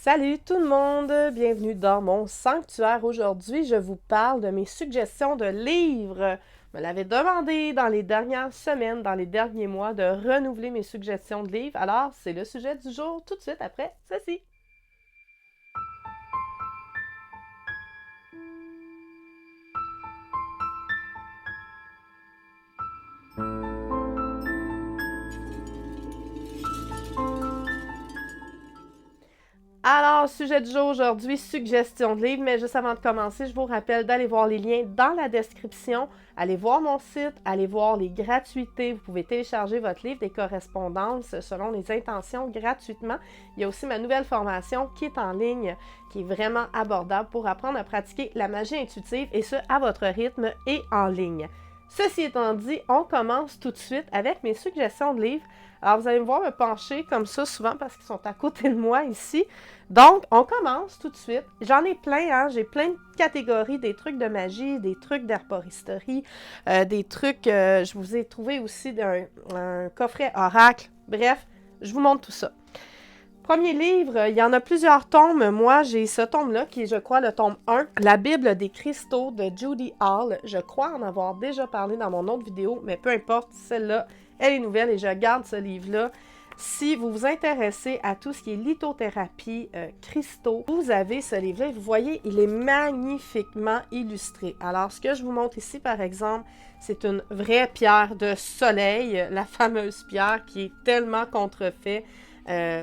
Salut tout le monde, bienvenue dans mon sanctuaire. Aujourd'hui, je vous parle de mes suggestions de livres. Je me l'avais demandé dans les dernières semaines, dans les derniers mois, de renouveler mes suggestions de livres. Alors, c'est le sujet du jour tout de suite après ceci. Alors, sujet du jour aujourd'hui, suggestion de livres, mais juste avant de commencer, je vous rappelle d'aller voir les liens dans la description, allez voir mon site, allez voir les gratuités, vous pouvez télécharger votre livre des correspondances selon les intentions gratuitement. Il y a aussi ma nouvelle formation qui est en ligne, qui est vraiment abordable pour apprendre à pratiquer la magie intuitive et ce, à votre rythme et en ligne. Ceci étant dit, on commence tout de suite avec mes suggestions de livres. Alors, vous allez me voir me pencher comme ça souvent parce qu'ils sont à côté de moi ici. Donc, on commence tout de suite. J'en ai plein, hein? J'ai plein de catégories, des trucs de magie, des trucs d'herboristerie, des trucs... je vous ai trouvé aussi un coffret oracle. Bref, je vous montre tout ça. Premier livre, il y en a plusieurs tomes. Moi, j'ai ce tome-là qui est, je crois, le tome 1, La Bible des cristaux de Judy Hall. Je crois en avoir déjà parlé dans mon autre vidéo, mais peu importe, celle-là, elle est nouvelle et je garde ce livre-là. Si vous vous intéressez à tout ce qui est lithothérapie, cristaux, vous avez ce livre-là et vous voyez, il est magnifiquement illustré. Alors, ce que je vous montre ici, par exemple, c'est une vraie pierre de soleil, la fameuse pierre qui est tellement contrefaite.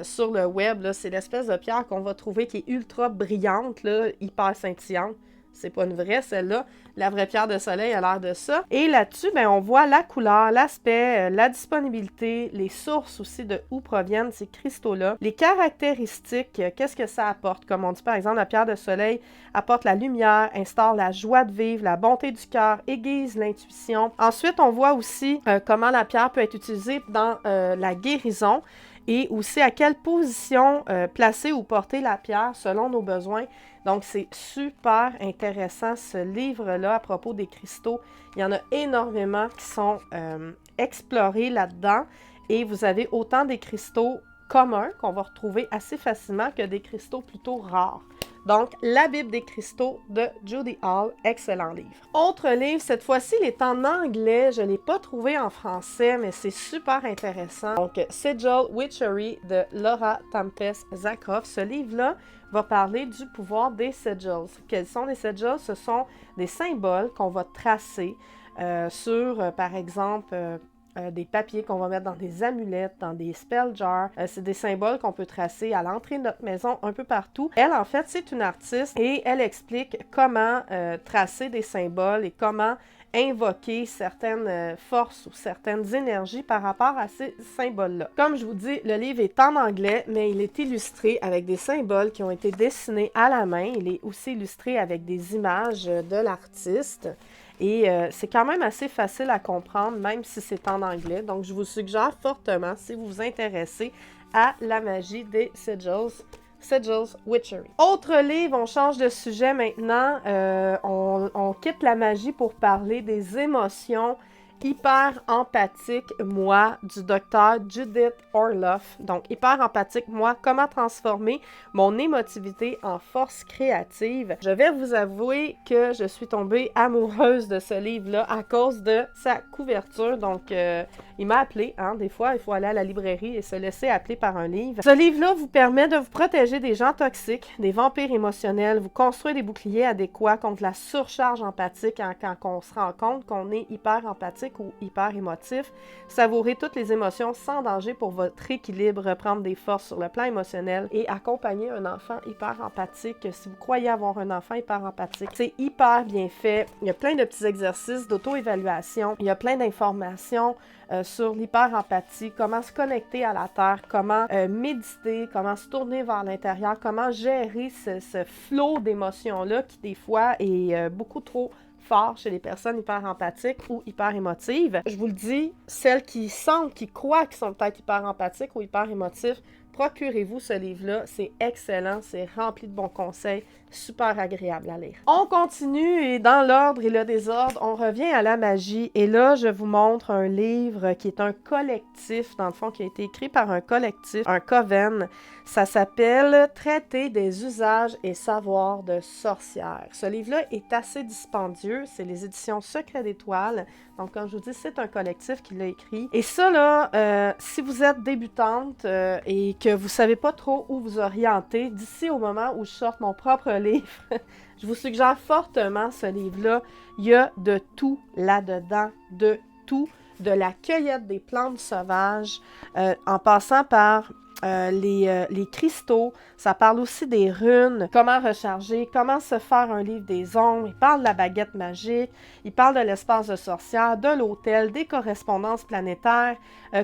Sur le web, c'est l'espèce de pierre qu'on va trouver qui est ultra brillante, là, hyper scintillante. C'est pas une vraie, celle-là. La vraie pierre de soleil a l'air de ça. Et là-dessus, ben, on voit la couleur, l'aspect, la disponibilité, les sources aussi de où proviennent ces cristaux-là, les caractéristiques, qu'est-ce que ça apporte. Comme on dit par exemple, la pierre de soleil apporte la lumière, instaure la joie de vivre, la bonté du cœur, aiguise l'intuition. Ensuite, on voit aussi comment la pierre peut être utilisée dans la guérison. Et aussi à quelle position placer ou porter la pierre selon nos besoins. Donc, c'est super intéressant ce livre-là à propos des cristaux. Il y en a énormément qui sont explorés là-dedans. Et vous avez autant des cristaux communs qu'on va retrouver assez facilement que des cristaux plutôt rares. Donc, La Bible des cristaux de Judy Hall, excellent livre. Autre livre, cette fois-ci, il est en anglais. Je ne l'ai pas trouvé en français, mais c'est super intéressant. Donc, Sigil Witchery de Laura Tempest Zakroff. Ce livre-là va parler du pouvoir des sigils. Quels sont les sigils? Ce sont des symboles qu'on va tracer sur, par exemple... des papiers qu'on va mettre dans des amulettes, dans des spell jars. C'est des symboles qu'on peut tracer à l'entrée de notre maison, un peu partout. Elle, en fait, c'est une artiste et elle explique comment tracer des symboles et comment invoquer certaines forces ou certaines énergies par rapport à ces symboles-là. Comme je vous dis, le livre est en anglais, mais il est illustré avec des symboles qui ont été dessinés à la main. Il est aussi illustré avec des images de l'artiste. Et c'est quand même assez facile à comprendre, même si c'est en anglais. Donc, je vous suggère fortement, si vous vous intéressez à la magie des Sigils Witchery. Autre livre, on change de sujet maintenant. On quitte la magie pour parler des émotions hyper empathique, moi, du docteur Judith Orloff. Donc, hyper empathique, moi, comment transformer mon émotivité en force créative. Je vais vous avouer que je suis tombée amoureuse de ce livre-là à cause de sa couverture. Donc, il m'a appelé, hein. Des fois, il faut aller à la librairie et se laisser appeler par un livre. Ce livre-là vous permet de vous protéger des gens toxiques, des vampires émotionnels, vous construire des boucliers adéquats contre la surcharge empathique hein, quand on se rend compte qu'on est hyper empathique ou hyper émotif, savourer toutes les émotions sans danger pour votre équilibre, reprendre des forces sur le plan émotionnel et accompagner un enfant hyper empathique. Si vous croyez avoir un enfant hyper empathique, c'est hyper bien fait. Il y a plein de petits exercices d'auto-évaluation, il y a plein d'informations sur l'hyper-empathie, comment se connecter à la Terre, comment méditer, comment se tourner vers l'intérieur, comment gérer ce flot d'émotions-là qui des fois est beaucoup trop fort chez les personnes hyper empathiques ou hyper émotives. Je vous le dis, celles qui sentent, qui croient qu'ils sont peut-être hyper empathiques ou hyper émotifs, procurez-vous ce livre-là. C'est excellent, c'est rempli de bons conseils, super agréable à lire. On continue et dans l'ordre et le désordre, on revient à la magie. Et là, je vous montre un livre qui est un collectif, dans le fond, qui a été écrit par un collectif, un coven. Ça s'appelle « Traité des usages et savoirs de sorcières ». Ce livre-là est assez dispendieux. C'est les éditions Secret d'Étoiles. Donc, comme je vous dis, c'est un collectif qui l'a écrit. Et ça, là, si vous êtes débutante et que vous savez pas trop où vous orienter, d'ici au moment où je sorte mon propre livre, je vous suggère fortement ce livre-là. Il y a de tout là-dedans, de tout, de la cueillette des plantes sauvages, en passant par les cristaux. Ça parle aussi des runes, comment recharger, comment se faire un livre des ombres. Il parle de la baguette magique, il parle de l'espace de sorcière, de l'hôtel, des correspondances planétaires,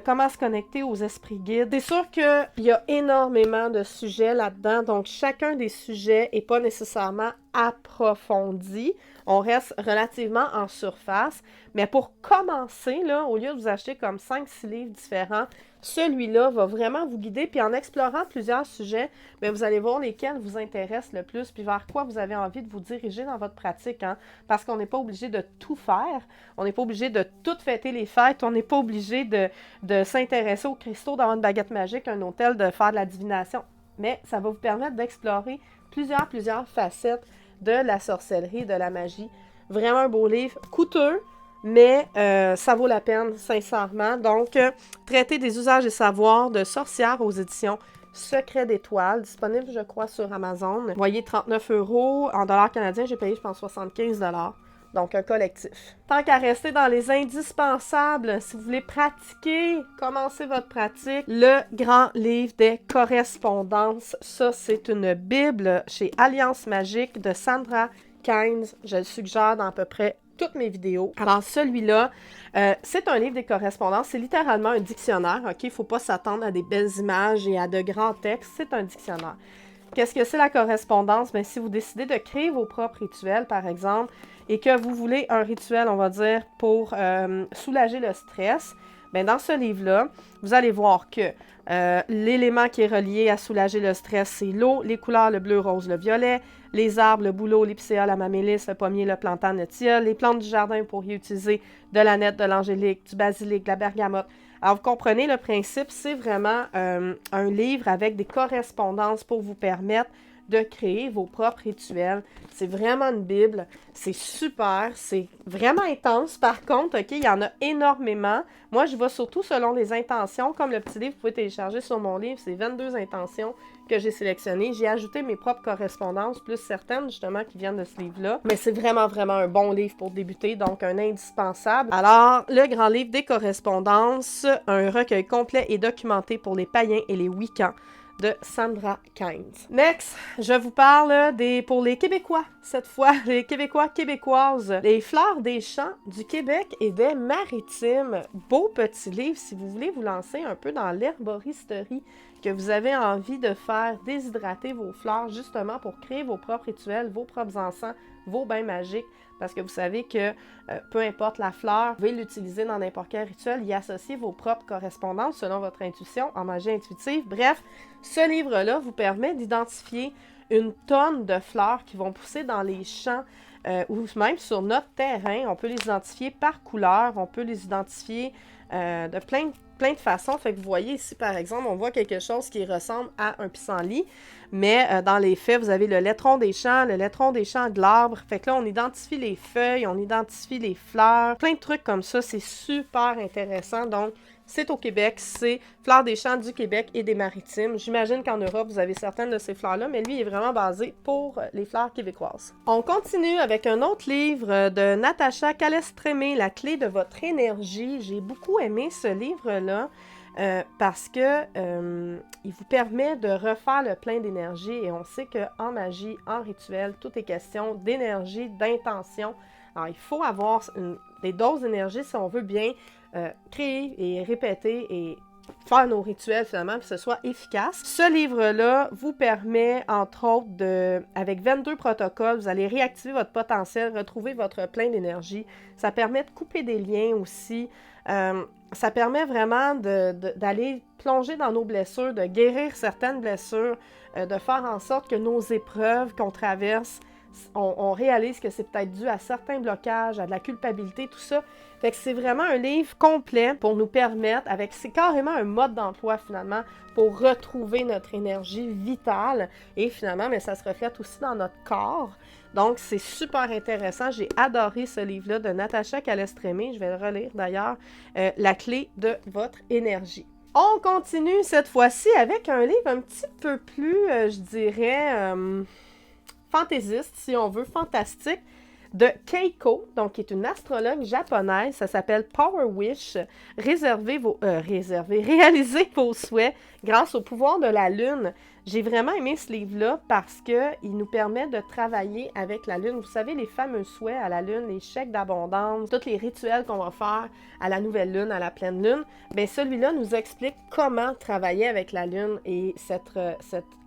comment se connecter aux esprits guides. C'est sûr qu'il y a énormément de sujets là-dedans, donc chacun des sujets n'est pas nécessairement approfondi. On reste relativement en surface, mais pour commencer, là, au lieu de vous acheter comme 5-6 livres différents, celui-là va vraiment vous guider, puis en explorant plusieurs sujets, bien, vous allez voir lesquels vous intéressent le plus, puis vers quoi vous avez envie de vous diriger dans votre pratique, hein? Parce qu'on n'est pas obligé de tout faire, on n'est pas obligé de tout fêter les fêtes, on n'est pas obligé de s'intéresser aux cristaux, d'avoir une baguette magique, un hôtel, de faire de la divination, mais ça va vous permettre d'explorer plusieurs facettes de la sorcellerie, de la magie. Vraiment un beau livre, coûteux, mais ça vaut la peine, sincèrement. Donc, Traité des usages et savoirs de sorcières aux éditions Secret d'Étoiles, disponible, je crois, sur Amazon. Vous voyez, 39 €. En dollars canadiens, j'ai payé, je pense, 75 $. Donc, un collectif. Tant qu'à rester dans les indispensables, si vous voulez pratiquer, commencer votre pratique, le grand livre des correspondances. Ça, c'est une Bible chez Alliance Magique de Sandra Kynes. Je le suggère dans à peu près toutes mes vidéos. Alors, celui-là, c'est un livre des correspondances. C'est littéralement un dictionnaire, OK? Il ne faut pas s'attendre à des belles images et à de grands textes. C'est un dictionnaire. Qu'est-ce que c'est la correspondance? Bien, si vous décidez de créer vos propres rituels, par exemple, et que vous voulez un rituel, on va dire, pour soulager le stress, bien, dans ce livre-là, vous allez voir que l'élément qui est relié à soulager le stress, c'est l'eau, les couleurs, le bleu, rose, le violet, les arbres, le bouleau, l'épicéa, la mamélis, le pommier, le plantain, le tilleul, les plantes du jardin, vous pourriez utiliser de l'aneth, de l'angélique, du basilic, de la bergamote. Alors, vous comprenez le principe, c'est vraiment un livre avec des correspondances pour vous permettre de créer vos propres rituels. C'est vraiment une Bible, c'est super, c'est vraiment intense. Par contre, OK, il y en a énormément. Moi, je vais surtout selon les intentions. Comme le petit livre, vous pouvez télécharger sur mon livre, c'est 22 intentions que j'ai sélectionnées. J'ai ajouté mes propres correspondances, plus certaines, justement, qui viennent de ce livre-là. Mais c'est vraiment un bon livre pour débuter, donc un indispensable. Alors, le grand livre des correspondances, un recueil complet et documenté pour les païens et les Wiccans, de Sandra Kynes. Next, je vous parle pour les Québécois, cette fois, les Québécois, Québécoises, les fleurs des champs du Québec et des Maritimes. Beau petit livre si vous voulez vous lancer un peu dans l'herboristerie, que vous avez envie de faire déshydrater vos fleurs justement pour créer vos propres rituels, vos propres encens, vos bains magiques, parce que vous savez que peu importe la fleur, vous pouvez l'utiliser dans n'importe quel rituel, y associer vos propres correspondances selon votre intuition en magie intuitive. Bref, ce livre-là vous permet d'identifier une tonne de fleurs qui vont pousser dans les champs ou même sur notre terrain. On peut les identifier par couleur, on peut les identifier de plein de façons. Fait que vous voyez ici, par exemple, on voit quelque chose qui ressemble à un pissenlit, mais dans les faits, vous avez le laitron des champs de l'arbre. Fait que là, on identifie les feuilles, on identifie les fleurs, plein de trucs comme ça. C'est super intéressant. Donc, c'est au Québec, c'est Fleurs des champs du Québec et des Maritimes. J'imagine qu'en Europe, vous avez certaines de ces fleurs-là, mais lui, il est vraiment basé pour les fleurs québécoises. On continue avec un autre livre de Natacha Calestrémé, La clé de votre énergie. J'ai beaucoup aimé ce livre-là parce que il vous permet de refaire le plein d'énergie et on sait qu'en magie, en rituel, tout est question d'énergie, d'intention. Alors, il faut avoir des doses d'énergie si on veut bien créer et répéter et faire nos rituels finalement, que ce soit efficace. Ce livre-là vous permet, entre autres, avec 22 protocoles, vous allez réactiver votre potentiel, retrouver votre plein d'énergie. Ça permet de couper des liens aussi Ça permet vraiment d'aller plonger dans nos blessures, de guérir certaines blessures, de faire en sorte que nos épreuves qu'on traverse, on réalise que c'est peut-être dû à certains blocages, à de la culpabilité, tout ça. Fait que c'est vraiment un livre complet pour nous permettre, c'est carrément un mode d'emploi finalement, pour retrouver notre énergie vitale. Et finalement, mais ça se reflète aussi dans notre corps. Donc, c'est super intéressant. J'ai adoré ce livre-là de Natacha Calestrémé. Je vais le relire d'ailleurs. La clé de votre énergie. On continue cette fois-ci avec un livre un petit peu plus, je dirais, fantaisiste, si on veut, fantastique, de Keiko, donc qui est une astrologue japonaise. Ça s'appelle Power Wish. Réalisez vos souhaits grâce au pouvoir de la Lune. J'ai vraiment aimé ce livre-là parce qu'il nous permet de travailler avec la Lune. Vous savez, les fameux souhaits à la Lune, les chèques d'abondance, tous les rituels qu'on va faire à la nouvelle Lune, à la pleine Lune, bien celui-là nous explique comment travailler avec la Lune. Et cette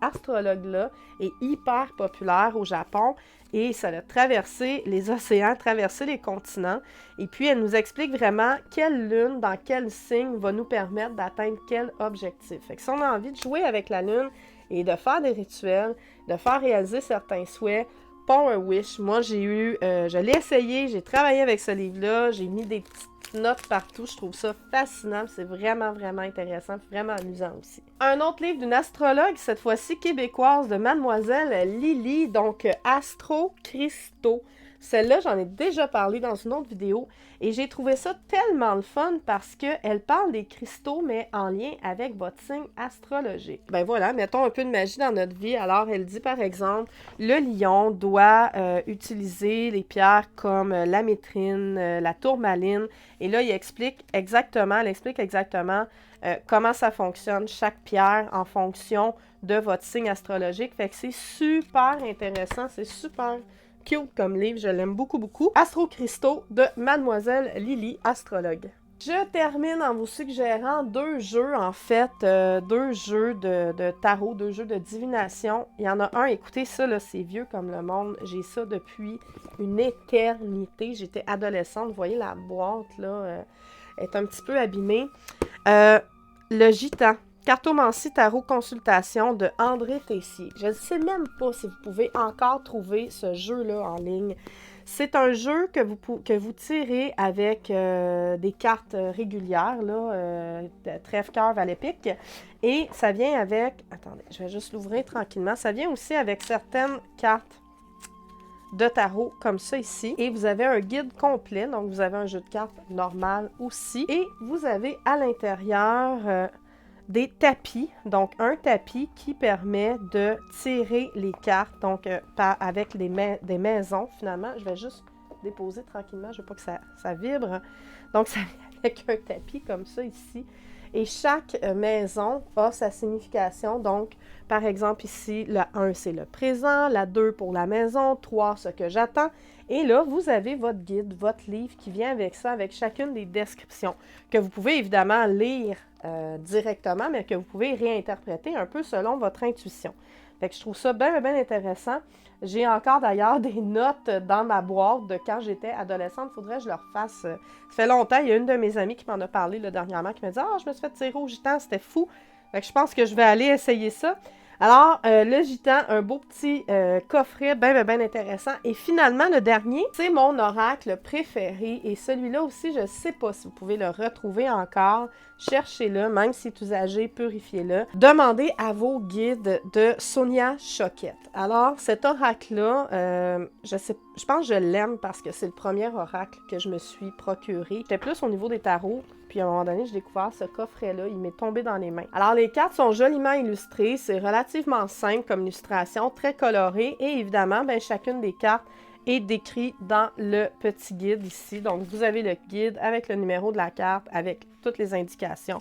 astrologue-là est hyper populaire au Japon. Et ça a traversé les océans, traversé les continents. Et puis, elle nous explique vraiment quelle lune, dans quel signe, va nous permettre d'atteindre quel objectif. Fait que si on a envie de jouer avec la lune et de faire des rituels, de faire réaliser certains souhaits, Power Wish, moi je l'ai essayé, j'ai travaillé avec ce livre-là, j'ai mis des petites notes partout, je trouve ça fascinant, c'est vraiment, vraiment intéressant, vraiment amusant aussi. Un autre livre d'une astrologue, cette fois-ci québécoise, de Mademoiselle Lily, donc Astro Christo. Celle-là, j'en ai déjà parlé dans une autre vidéo et j'ai trouvé ça tellement le fun parce qu'elle parle des cristaux, mais en lien avec votre signe astrologique. Ben voilà, mettons un peu de magie dans notre vie. Alors, elle dit par exemple, le lion doit utiliser les pierres comme la métrine, la tourmaline. Et là, elle explique exactement comment ça fonctionne, chaque pierre en fonction de votre signe astrologique. Fait que c'est super intéressant, c'est super cute comme livre, je l'aime beaucoup, beaucoup. Astro Christo de Mademoiselle Lily, astrologue. Je termine en vous suggérant deux jeux, en fait, deux jeux de tarot, deux jeux de divination. Il y en a un, écoutez ça, là, c'est vieux comme le monde. J'ai ça depuis une éternité. J'étais adolescente, vous voyez la boîte, là, est un petit peu abîmée. Le Gitan. Cartomancie Tarot Consultation de André Tessier. Je ne sais même pas si vous pouvez encore trouver ce jeu-là en ligne. C'est un jeu que vous tirez avec des cartes régulières, là, trèfle-cœur, valet-pique. Et ça vient avec... Attendez, je vais juste l'ouvrir tranquillement. Ça vient aussi avec certaines cartes de tarot, comme ça ici. Et vous avez un guide complet, donc vous avez un jeu de cartes normal aussi. Et vous avez à l'intérieur... des tapis, donc un tapis qui permet de tirer les cartes, donc avec des maisons finalement. Je vais juste déposer tranquillement, je veux pas que ça vibre. Donc ça vient avec un tapis comme ça ici. Et chaque maison a sa signification. Donc, par exemple ici, le 1 c'est le présent, la 2 pour la maison, 3 ce que j'attends. Et là, vous avez votre guide, votre livre qui vient avec ça, avec chacune des descriptions, que vous pouvez évidemment lire directement, mais que vous pouvez réinterpréter un peu selon votre intuition. Fait que je trouve ça bien, bien intéressant. J'ai encore d'ailleurs des notes dans ma boîte de quand j'étais adolescente. Il faudrait que je le refasse. Ça fait longtemps. Il y a une de mes amies qui m'en a parlé là, dernièrement, qui m'a dit « Ah, je me suis fait tirer au gitan, c'était fou. » Fait que je pense que je vais aller essayer ça. Alors, le gitan, un beau petit coffret bien, bien, bien intéressant. Et finalement, le dernier, c'est mon oracle préféré. Et celui-là aussi, je ne sais pas si vous pouvez le retrouver encore. Cherchez-le, même si c'est usagé, purifiez-le. Demandez à vos guides de Sonia Choquette. Alors, cet oracle-là, je pense que je l'aime parce que c'est le premier oracle que je me suis procuré. J'étais plus au niveau des tarots. Puis à un moment donné, j'ai découvert ce coffret-là, il m'est tombé dans les mains. Alors les cartes sont joliment illustrées, c'est relativement simple comme illustration, très coloré et évidemment, bien, chacune des cartes est décrite dans le petit guide ici. Donc vous avez le guide avec le numéro de la carte, avec toutes les indications.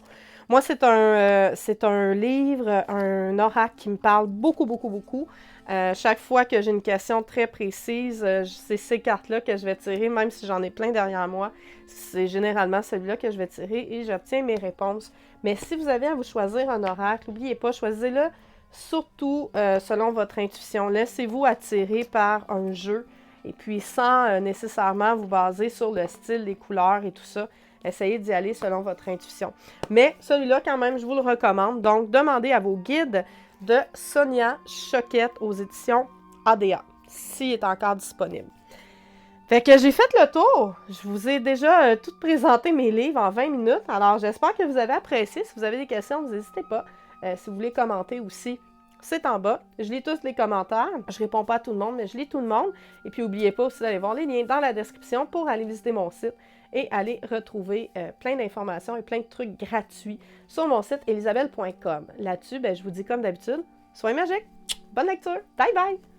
Moi, c'est un livre, un oracle qui me parle beaucoup, beaucoup, beaucoup. Chaque fois que j'ai une question très précise, c'est ces cartes-là que je vais tirer, même si j'en ai plein derrière moi. C'est généralement celui-là que je vais tirer et j'obtiens mes réponses. Mais si vous avez à vous choisir un oracle, n'oubliez pas, choisissez-le surtout selon votre intuition. Laissez-vous attirer par un jeu et puis sans nécessairement vous baser sur le style, les couleurs et tout ça. essayez d'y aller selon votre intuition. Mais celui-là, quand même, je vous le recommande. Donc, demandez à vos guides de Sonia Choquette aux éditions ADA, s'il est encore disponible. Fait que j'ai fait le tour. Je vous ai déjà tout présenté mes livres en 20 minutes. Alors, j'espère que vous avez apprécié. Si vous avez des questions, n'hésitez pas. Si vous voulez commenter aussi, c'est en bas. Je lis tous les commentaires. Je réponds pas à tout le monde, mais je lis tout le monde. Et puis, n'oubliez pas aussi d'aller voir les liens dans la description pour aller visiter mon site et aller retrouver plein d'informations et plein de trucs gratuits sur mon site elisabelle.com. Là-dessus, je vous dis comme d'habitude, soyez magiques. Bonne lecture. Bye bye!